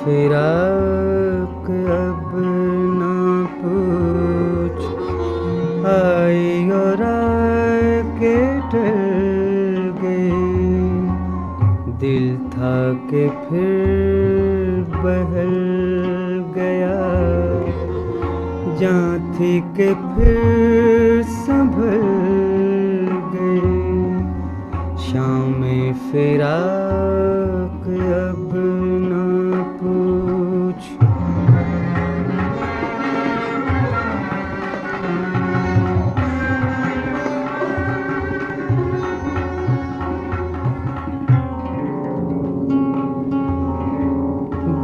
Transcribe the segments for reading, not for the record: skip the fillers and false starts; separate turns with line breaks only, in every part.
फिराक अब ना पूछ, आई और आके टल गई। दिल था कि फिर बहल गया, जहाँ थी कि फिर संभल गई। शाम फिराक अब ना पूछ।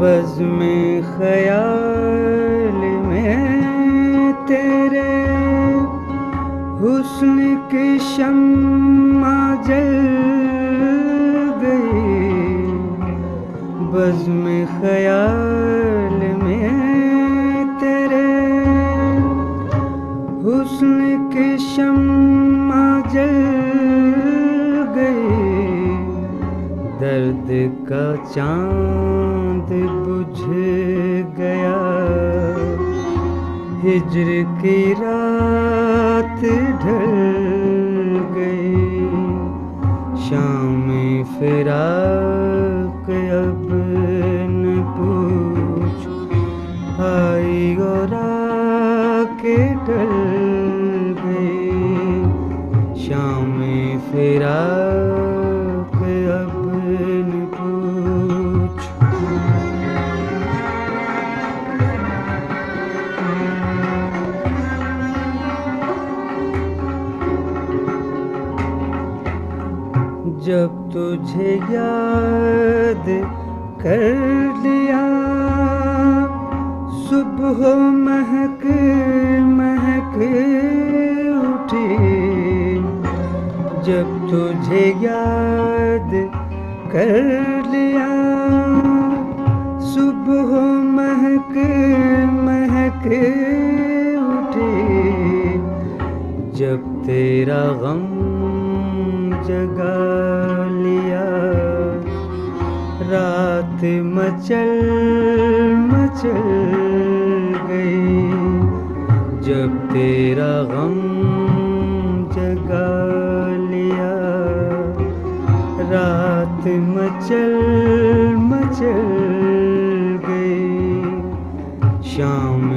बज़्म ख़याल में तेरे हुस्न की शम्मा जल गई। बज़्म ख़याल में तेरे हुस्न की शम्मा जल गई। दर्द का चांद बुझ गया, हिज्र की रात ढल गई। शाम फिराक अब न पूछ, आई और आके टल गई। शाम फिराक अब न पूछ। जब तुझे याद कर लिया, सुबह महक महक उठी। जब तुझे याद कर लिया, सुबह महक महक उठी। जब तेरा गम जगा लिया, रात मचल मचल गई। जब तेरा गम जगा लिया, रात मचल मचल गई। शाम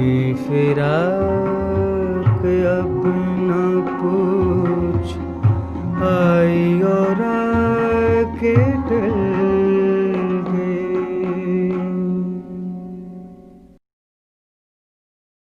फिराक अब ना पूछ, आई और आके टल